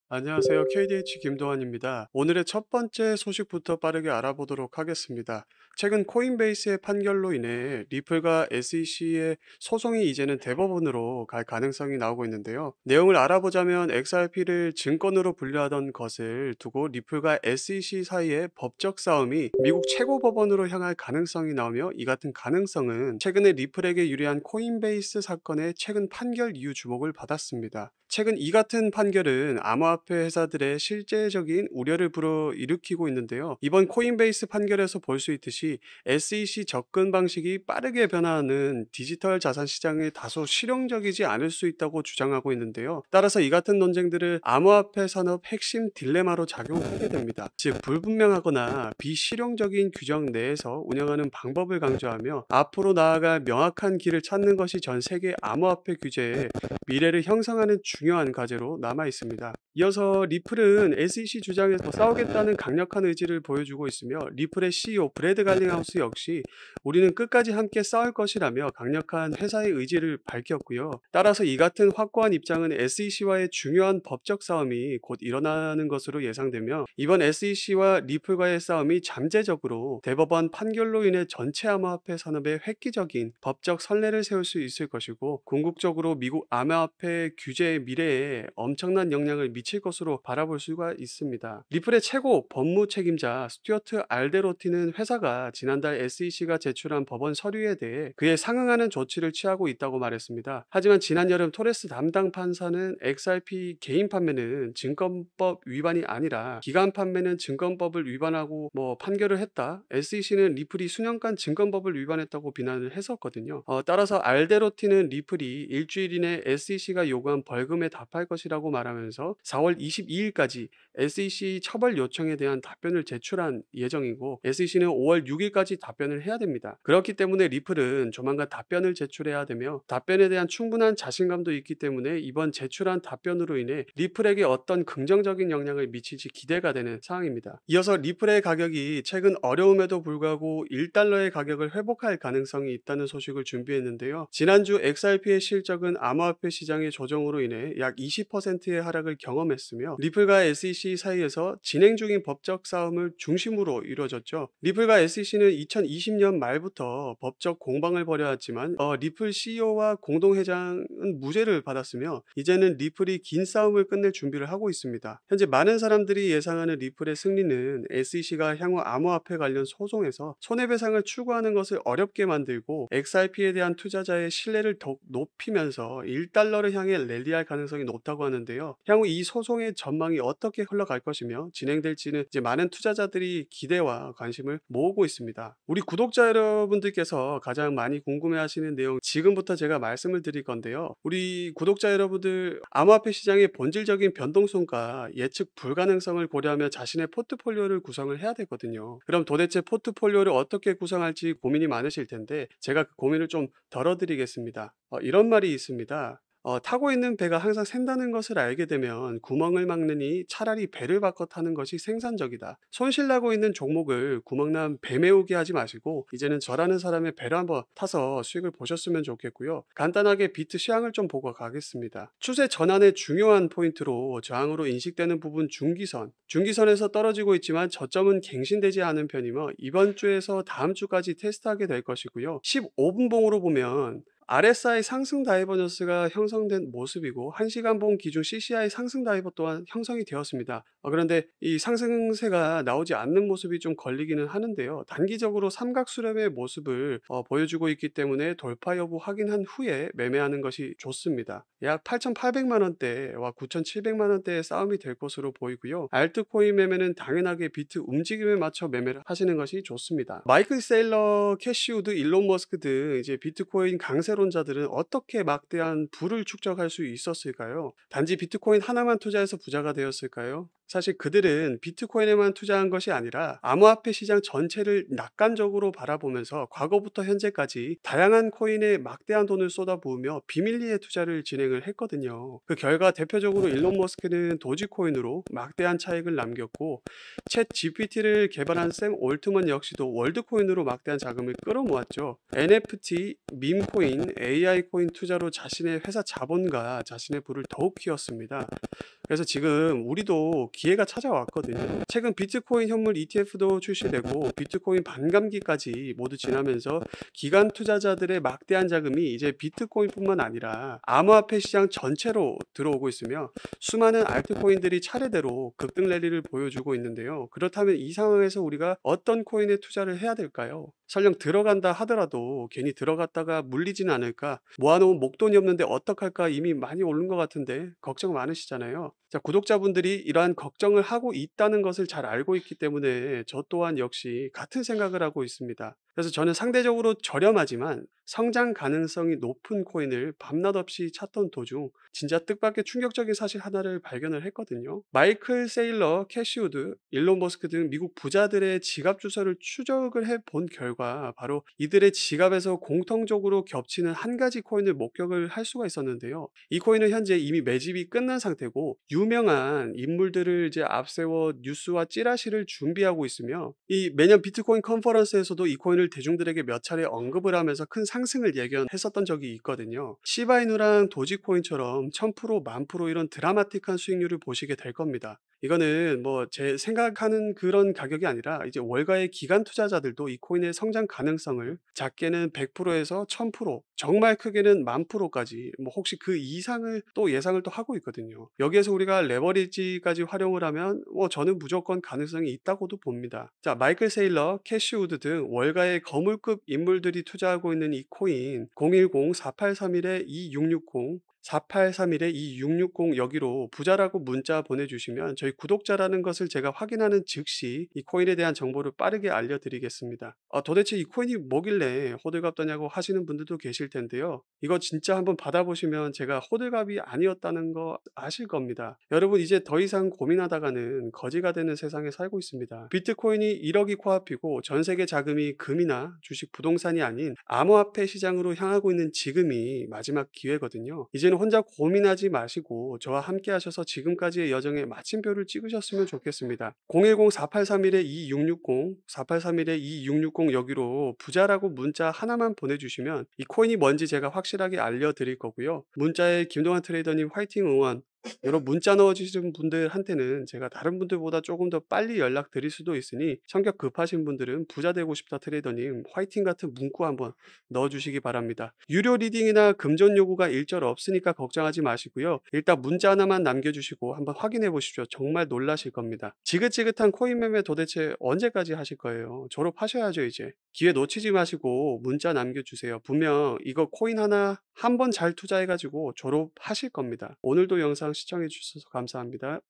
안녕하세요. KDH 김도환입니다. 오늘의 첫 번째 소식부터 빠르게 알아보도록 하겠습니다. 최근 코인베이스의 판결로 인해 리플과 SEC의 소송이 이제는 대법원으로 갈 가능성이 나오고 있는데요. 내용을 알아보자면 XRP를 증권으로 분류하던 것을 두고 리플과 SEC 사이의 법적 싸움이 미국 최고법원으로 향할 가능성이 나오며, 이 같은 가능성은 최근에 리플에게 유리한 코인베이스 사건의 최근 판결 이후 주목을 받았습니다. 최근 이 같은 판결은 암호화폐 회사들의 실제적인 우려를 불어일으키고 있는데요. 이번 코인베이스 판결에서 볼 수 있듯이 SEC 접근 방식이 빠르게 변화하는 디지털 자산 시장에 다소 실용적이지 않을 수 있다고 주장하고 있는데요. 따라서 이 같은 논쟁들을 암호화폐 산업 핵심 딜레마로 작용하게 됩니다. 즉, 불분명하거나 비실용적인 규정 내에서 운영하는 방법을 강조하며, 앞으로 나아갈 명확한 길을 찾는 것이 전 세계 암호화폐 규제의 미래를 형성하는 중요한 과제로 남아 있습니다. 이어서 리플은 SEC 주장에서 싸우겠다는 강력한 의지를 보여주고 있으며, 리플의 CEO 브래드 갈링하우스 역시 우리는 끝까지 함께 싸울 것이라며 강력한 회사의 의지를 밝혔고요. 따라서 이 같은 확고한 입장은 SEC와의 중요한 법적 싸움이 곧 일어나는 것으로 예상되며, 이번 SEC와 리플과의 싸움이 잠재적으로 대법원 판결로 인해 전체 암호화폐 산업에 획기적인 법적 선례를 세울 수 있을 것이고, 궁극적으로 미국 암호화폐 규제의 미래에 엄청난 영향을 미칠 것으로 바라볼 수가 있습니다. 리플의 최고 법무 책임자 스튜어트 알데로티는 회사가 지난달 SEC가 제출한 법원 서류에 대해 그에 상응하는 조치를 취하고 있다고 말했습니다. 하지만 지난 여름 토레스 담당 판사는 XRP 개인 판매는 증권법 위반이 아니라 기간 판매는 증권법을 위반하고 판결을 했다. SEC는 리플이 수년간 증권법을 위반했다고 비난을 했었거든요. 따라서 알데로티는 리플이 일주일 이내 SEC가 요구한 벌금에 답할 것이라고 말하면서 4월 22일까지 SEC 처벌 요청에 대한 답변을 제출한 예정이고, SEC는 5월 6일까지 답변을 해야 됩니다. 그렇기 때문에 리플은 조만간 답변을 제출해야 되며, 답변에 대한 충분한 자신감도 있기 때문에 이번 제출한 답변으로 인해 리플에게 어떤 긍정적인 영향을 미칠지 기대가 되는 상황입니다. 이어서 리플의 가격이 최근 어려움에도 불구하고 1달러의 가격을 회복할 가능성이 있다는 소식을 준비했는데요. 지난주 XRP의 실적은 암호화폐 시장의 조정으로 인해 약 20%의 하락을 경험했으며, 리플과 SEC 사이에서 진행 중인 법적 싸움을 중심으로 이루어졌죠. 리플과 SEC는 2020년 말부터 법적 공방을 벌여왔지만, 리플 CEO와 공동회장은 무죄를 받았으며, 이제는 리플이 긴 싸움을 끝낼 준비를 하고 있습니다. 현재 많은 사람들이 예상하는 리플의 승리는 SEC가 향후 암호화폐 관련 소송에서 손해배상을 추구하는 것을 어렵게 만들고, XRP에 대한 투자자의 신뢰를 더욱 높이면서 1달러를 향해 랠리할 가능성이 높다고 하는데요. 향후 이 소송의 전망이 어떻게 흘러갈 것이며 진행될지는 이제 많은 투자자들이 기대와 관심을 모으고 있습니다. 우리 구독자 여러분들께서 가장 많이 궁금해하시는 내용, 지금부터 제가 말씀을 드릴 건데요. 우리 구독자 여러분들, 암호화폐 시장의 본질적인 변동성과 예측 불가능성을 고려하며 자신의 포트폴리오를 구성을 해야 되거든요. 그럼 도대체 포트폴리오를 어떻게 구성할지 고민이 많으실 텐데, 제가 그 고민을 좀 덜어드리겠습니다. 이런 말이 있습니다. 타고 있는 배가 항상 샌다는 것을 알게 되면 구멍을 막느니 차라리 배를 바꿔 타는 것이 생산적이다. 손실나고 있는 종목을 구멍난 배 메우게 하지 마시고, 이제는 저라는 사람의 배를 한번 타서 수익을 보셨으면 좋겠고요. 간단하게 비트 시황을 좀 보고 가겠습니다. 추세 전환의 중요한 포인트로 저항으로 인식되는 부분 중기선에서 떨어지고 있지만 저점은 갱신되지 않은 편이며, 이번 주에서 다음 주까지 테스트하게 될 것이고요. 15분 봉으로 보면 RSI 상승 다이버전스가 형성된 모습이고, 1시간 봉 기준 CCI 상승 다이버 또한 형성이 되었습니다. 그런데 이 상승세가 나오지 않는 모습이 좀 걸리기는 하는데요. 단기적으로 삼각 수렴의 모습을 보여주고 있기 때문에 돌파 여부 확인한 후에 매매하는 것이 좋습니다. 약 8,800만 원대와 9,700만 원대의 싸움이 될 것으로 보이고요. 알트코인 매매는 당연하게 비트 움직임에 맞춰 매매를 하시는 것이 좋습니다. 마이클 세일러, 캐시우드, 일론 머스크 등 이제 비트코인 강세론자들은 어떻게 막대한 부를 축적할 수 있었을까요? 단지 비트코인 하나만 투자해서 부자가 되었을까요? 사실 그들은 비트코인에만 투자한 것이 아니라 암호화폐 시장 전체를 낙관적으로 바라보면서 과거부터 현재까지 다양한 코인에 막대한 돈을 쏟아부으며 비밀리에 투자를 진행을 했거든요. 그 결과 대표적으로 일론 머스크는 도지코인으로 막대한 차익을 남겼고, 챗 GPT를 개발한 샘 올트먼 역시도 월드코인으로 막대한 자금을 끌어모았죠. NFT, 밈코인, AI 코인 투자로 자신의 회사 자본과 자신의 부를 더욱 키웠습니다. 그래서 지금 우리도 기회가 찾아왔거든요. 최근 비트코인 현물 ETF도 출시되고 비트코인 반감기까지 모두 지나면서 기관 투자자들의 막대한 자금이 이제 비트코인뿐만 아니라 암호화폐 시장 전체로 들어오고 있으며, 수많은 알트코인들이 차례대로 급등 랠리를 보여주고 있는데요. 그렇다면 이 상황에서 우리가 어떤 코인에 투자를 해야 될까요? 설령 들어간다 하더라도 괜히 들어갔다가 물리진 않을까? 모아놓은 목돈이 없는데 어떡할까? 이미 많이 오른 것 같은데 걱정 많으시잖아요. 자, 구독자분들이 이러한 걱정을 하고 있다는 것을 잘 알고 있기 때문에 저 또한 역시 같은 생각을 하고 있습니다. 그래서 저는 상대적으로 저렴하지만 성장 가능성이 높은 코인을 밤낮 없이 찾던 도중 진짜 뜻밖의 충격적인 사실 하나를 발견을 했거든요. 마이클 세일러, 캐시우드, 일론 머스크 등 미국 부자들의 지갑 주소를 추적을 해 본 결과 바로 이들의 지갑에서 공통적으로 겹치는 한 가지 코인을 목격을 할 수가 있었는데요. 이 코인은 현재 이미 매집이 끝난 상태고 유명한 인물들을 이제 앞세워 뉴스와 찌라시를 준비하고 있으며, 이 매년 비트코인 컨퍼런스에서도 이 코인을 대중들에게 몇 차례 언급을 하면서 큰 상승을 예견했었던 적이 있거든요. 시바이누랑 도지코인처럼 1000%, 10,000% 이런 드라마틱한 수익률을 보시게 될 겁니다. 이거는 뭐 제 생각하는 그런 가격이 아니라 이제 월가의 기관 투자자들도 이 코인의 성장 가능성을 작게는 100%에서 1000%, 정말 크게는 10,000%까지, 뭐 혹시 그 이상을 또 예상을 또 하고 있거든요. 여기에서 우리가 레버리지까지 활용을 하면 저는 무조건 가능성이 있다고도 봅니다. 자, 마이클 세일러, 캐시우드 등 월가의 거물급 인물들이 투자하고 있는 이 코인 010-4831-2660, 4831-2660 여기로 부자라고 문자 보내주시면 저희 구독자라는 것을 제가 확인하는 즉시 이 코인에 대한 정보를 빠르게 알려드리겠습니다. 도대체 이 코인이 뭐길래 호들갑 떠냐고 하시는 분들도 계실 텐데요. 이거 진짜 한번 받아보시면 제가 호들갑이 아니었다는 거 아실 겁니다. 여러분, 이제 더 이상 고민하다가는 거지가 되는 세상에 살고 있습니다. 비트코인이 1억이 코앞이고 전 세계 자금이 금이나 주식, 부동산이 아닌 암호화폐 시장으로 향하고 있는 지금이 마지막 기회거든요. 이제는 혼자 고민하지 마시고 저와 함께 하셔서 지금까지의 여정에 마침표를 찍으셨으면 좋겠습니다. 010-4831-2660, 4831-2660 여기로 부자라고 문자 하나만 보내주시면 이 코인이 뭔지 제가 확실하게 알려드릴 거고요. 문자에 김동환 트레이더님 화이팅 응원, 이런 문자 넣어주시는 분들한테는 제가 다른 분들보다 조금 더 빨리 연락드릴 수도 있으니 성격 급하신 분들은 부자 되고 싶다 트레이더님 화이팅 같은 문구 한번 넣어주시기 바랍니다. 유료 리딩이나 금전 요구가 일절 없으니까 걱정하지 마시고요. 일단 문자 하나만 남겨주시고 한번 확인해 보십시오. 정말 놀라실 겁니다. 지긋지긋한 코인 매매 도대체 언제까지 하실 거예요? 졸업하셔야죠 이제. 기회 놓치지 마시고 문자 남겨주세요. 분명 이거 코인 하나 한 번 잘 투자해가지고 졸업하실 겁니다. 오늘도 영상 시청해 주셔서 감사합니다.